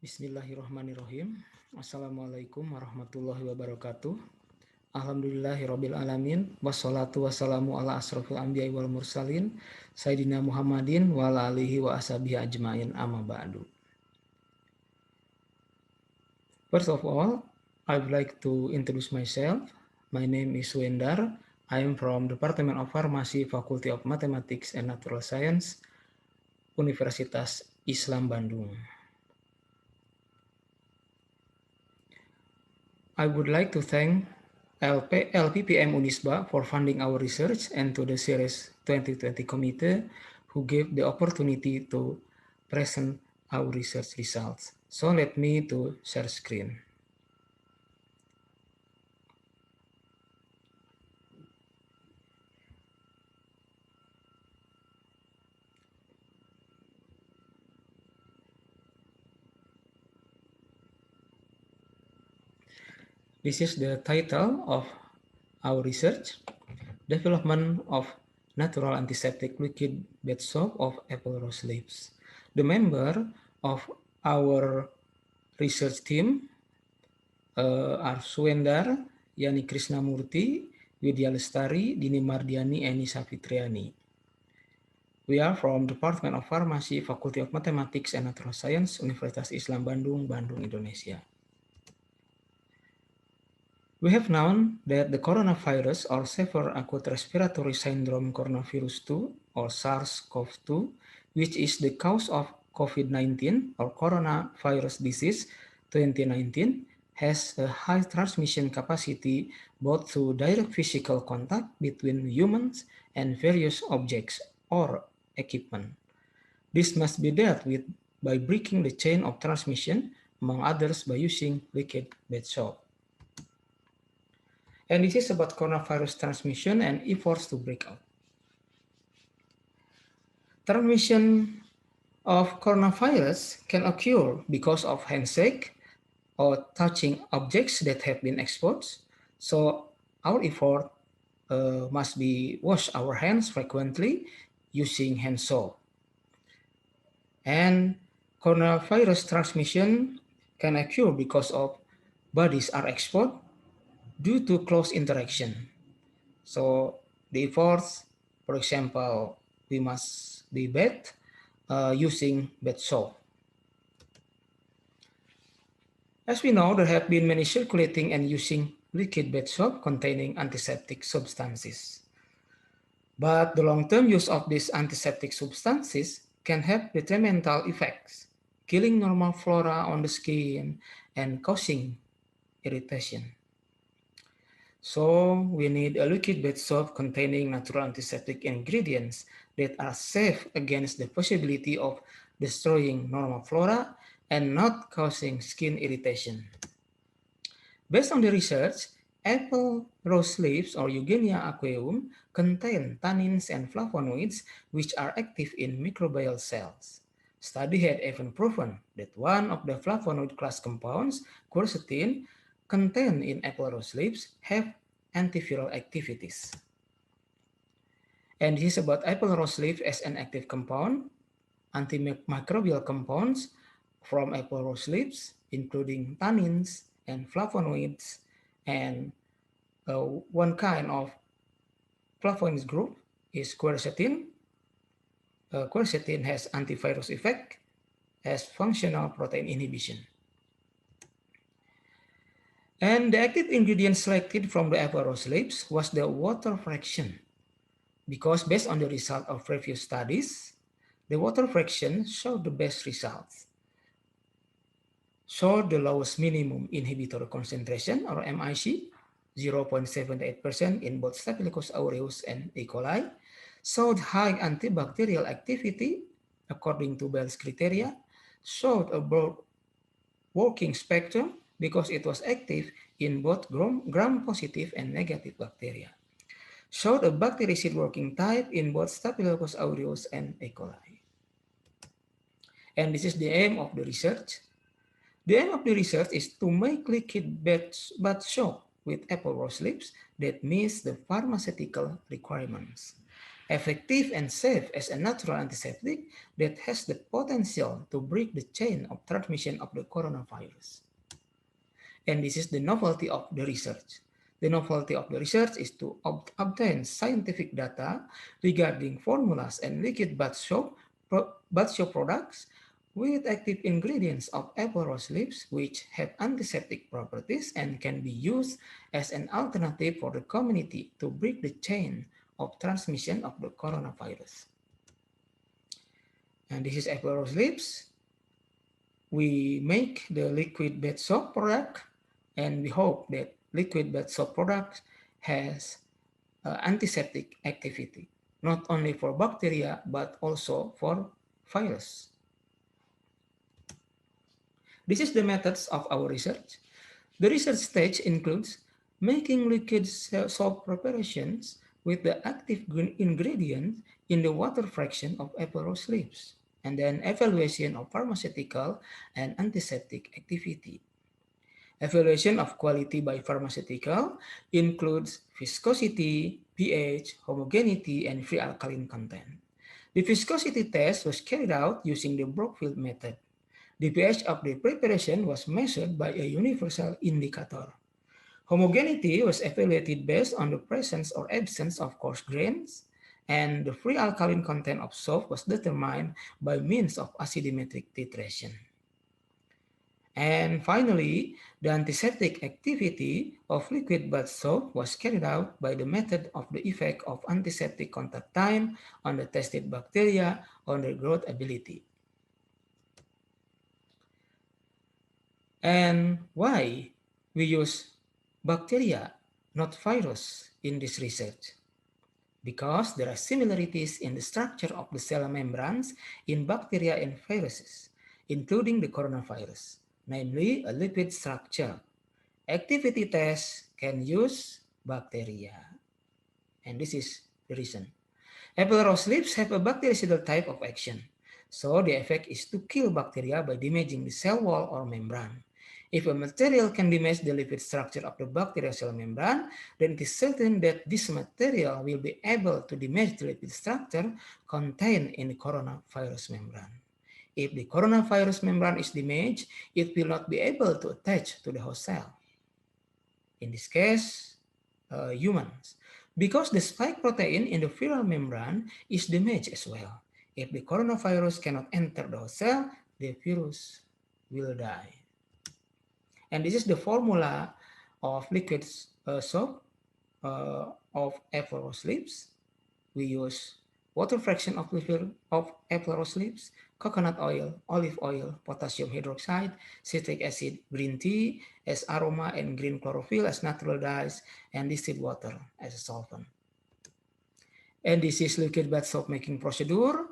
Bismillahirrahmanirrahim. Assalamualaikum warahmatullahi wabarakatuh. Alhamdulillahirabbil alamin wassalatu wassalamu ala asrofil anbiya'i wal mursalin sayyidina Muhammadin wa ala alihi wa ashabihi ajmain amma ba'du. First of all, I would like to introduce myself. My name is Wendar. I am from Department of Pharmacy, Faculty of Mathematics and Natural Science, Universitas Islam Bandung. I would like to thank LPPM Unisba for funding our research and to the Series 2020 Committee who gave the opportunity to present our research results. So let me to share screen. This is the title of our research, Development of Natural Antiseptic Liquid Bath Soap of Apple Rose Leaves. The member of our research team are Suendar, Yani Krishnamurti, Widya Lestari, Dini Mardiani, and Nisa Fitriani. We are from Department of Pharmacy, Faculty of Mathematics and Natural Science, Universitas Islam Bandung, Bandung, Indonesia. We have known that the coronavirus or severe acute respiratory syndrome coronavirus 2 or SARS-CoV-2, which is the cause of COVID-19 or coronavirus disease 2019, has a high transmission capacity both through direct physical contact between humans and various objects or equipment. This must be dealt with by breaking the chain of transmission, among others by using liquid bath soap. And this is about coronavirus transmission and efforts to break out. Transmission of coronavirus can occur because of handshake or touching objects that have been exposed. So our effort must be wash our hands frequently using hand soap. And coronavirus transmission can occur because of bodies are exposed due to close interaction. So the efforts, for example, we must be bathed using bath soap. As we know, there have been many circulating and using liquid bath soap containing antiseptic substances. But the long-term use of these antiseptic substances can have detrimental effects, killing normal flora on the skin and causing irritation. So we need a liquid bath soap containing natural antiseptic ingredients that are safe against the possibility of destroying normal flora and not causing skin irritation. Based on the research, apple rose leaves or Eugenia aqueum contain tannins and flavonoids which are active in microbial cells. Study had even proven that one of the flavonoid class compounds, quercetin, contained in apple rose leaves have antiviral activities. And this is about apple rose leaf as an active compound, antimicrobial compounds from apple rose leaves, including tannins and flavonoids, and one kind of flavonoids group is quercetin. Quercetin has antivirus effect as functional protein inhibition. And the active ingredient selected from the apple rose leaves was the water fraction, because based on the result of previous studies, the water fraction showed the best results. Showed the lowest minimum inhibitory concentration or MIC, 0.78% in both Staphylococcus aureus and E. coli, showed high antibacterial activity according to Bell's criteria, showed a broad working spectrum because it was active in both gram-positive and negative bacteria. Showed a bactericide working type in both Staphylococcus aureus and E. coli. And this is the aim of the research. The aim of the research is to make liquid bath soap with apple rose leaves that meets the pharmaceutical requirements. effective and safe as a natural antiseptic that has the potential to break the chain of transmission of the coronavirus. And this is the novelty of the research. The novelty of the research is to obtain scientific data regarding formulas and liquid bath soap products with active ingredients of apple rose leaves, which have antiseptic properties and can be used as an alternative for the community to break the chain of transmission of the coronavirus. And this is apple rose leaves. We make the liquid bath soap product, and we hope that liquid bath soap product has antiseptic activity, not only for bacteria, but also for virus. This is the methods of our research. The research stage includes making liquid soap preparations with the active ingredient in the water fraction of apple rose leaves, and then evaluation of pharmaceutical and antiseptic activity. Evaluation of quality by pharmaceutical includes viscosity, pH, homogeneity, and free alkaline content. The viscosity test was carried out using the Brookfield method. The pH of the preparation was measured by a universal indicator. Homogeneity was evaluated based on the presence or absence of coarse grains, and the free alkaline content of soap was determined by means of acidometric titration. And finally, the antiseptic activity of liquid bath soap was carried out by the method of the effect of antiseptic contact time on the tested bacteria on their growth ability. And why we use bacteria, not virus, in this research? Because there are similarities in the structure of the cell membranes in bacteria and viruses, including the coronavirus, namely a lipid structure. Activity tests can use bacteria. And this is the reason. Apple rose leaves have a bactericidal type of action. So the effect is to kill bacteria by damaging the cell wall or membrane. If a material can damage the lipid structure of the bacterial cell membrane, then it is certain that this material will be able to damage the lipid structure contained in the coronavirus membrane. If the coronavirus membrane is damaged, it will not be able to attach to the host cell. In this case, humans. Because the spike protein in the viral membrane is damaged as well. If the coronavirus cannot enter the host cell, the virus will die. And this is the formula of liquid soap of apple rose leaves. We use water fraction of apple rose leaves, coconut oil, olive oil, potassium hydroxide, citric acid, green tea as aroma, and green chlorophyll as natural dyes, and distilled water as a solvent. And this is liquid bath soap making procedure.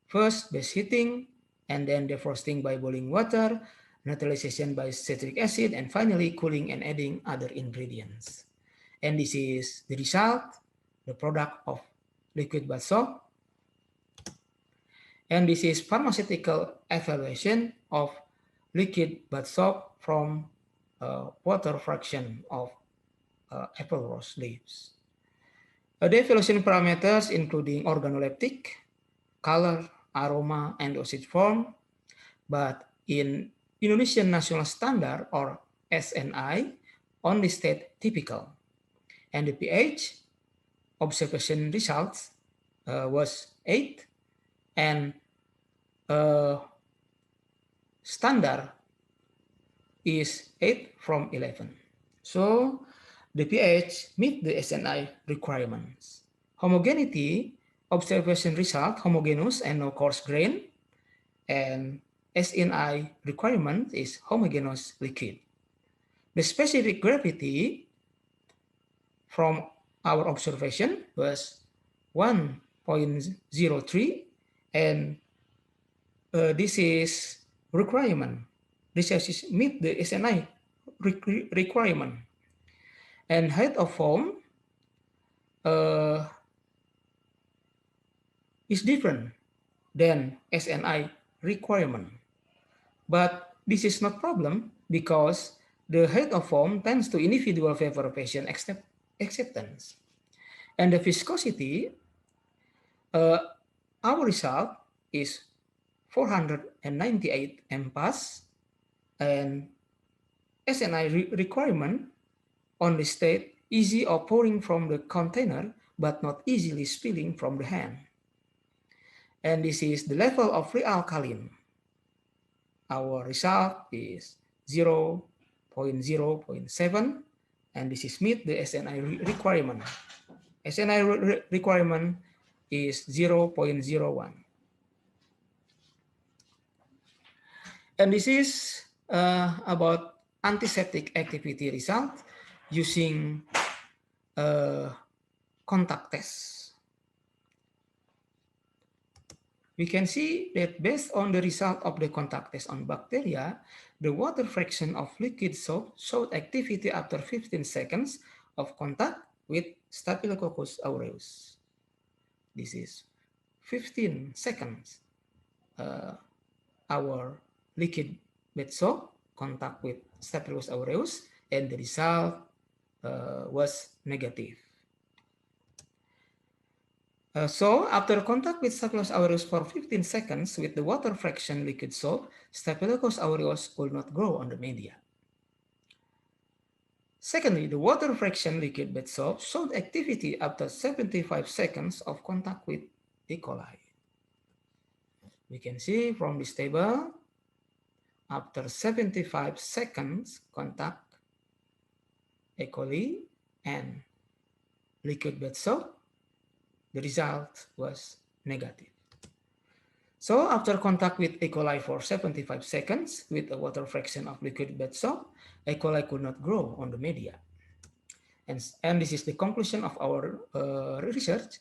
First, base heating, and then defrosting by boiling water, neutralization by citric acid, and finally cooling and adding other ingredients. And this is the result, the product of liquid bath soap. And this is pharmaceutical evaluation of liquid bath soap from water fraction of apple rose leaves. The evaluation parameters including organoleptic, color, aroma, and dosage form. But in Indonesian National Standard or SNI only state typical. And the pH observation results was 8, and standard is 8 from 11. So the pH meet the SNI requirements. Homogeneity observation result homogeneous and no coarse grain, and SNI requirement is homogeneous liquid. The specific gravity from our observation was 1.03, and this is requirement. This is meet the SNI requirement. And height of foam is different than SNI requirement. But this is not problem because the height of foam tends to individual vaporization acceptance. And the viscosity, our result is 498 MPa, and SNI requirement only state easy of pouring from the container, but not easily spilling from the hand. And this is the level of free alkaline. Our result is 0.0.7, and this is meet the SNI requirement. SNI requirement is 0.01. And this is about antiseptic activity result using contact test. We can see that based on the result of the contact test on bacteria, the water fraction of liquid soap showed activity after 15 seconds of contact with Staphylococcus aureus. This is 15 seconds. Our liquid bath soap contact with Staphylococcus aureus, and the result was negative. So after contact with Staphylococcus aureus for 15 seconds with the water fraction liquid soap, Staphylococcus aureus could not grow on the media. Secondly, the water fraction liquid bath soap showed activity after 75 seconds of contact with E. coli. We can see from this table, after 75 seconds contact E. coli and liquid bath soap, the result was negative. So after contact with E. coli for 75 seconds with a water fraction of liquid bath soap, E. coli could not grow on the media. And this is the conclusion of our research.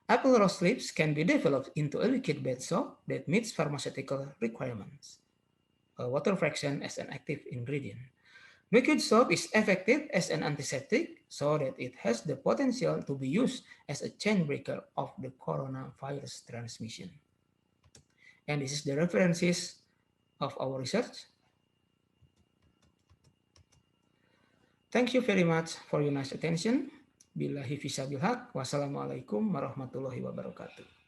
Apple rose leaves can be developed into a liquid bath soap that meets pharmaceutical requirements. Water fraction as an active ingredient. Liquid soap is effective as an antiseptic so that it has the potential to be used as a chain breaker of the coronavirus transmission. And this is the references of our research. Thank you very much for your nice attention. Billahi fisabilillah. Wassalamualaikum warahmatullahi wabarakatuh.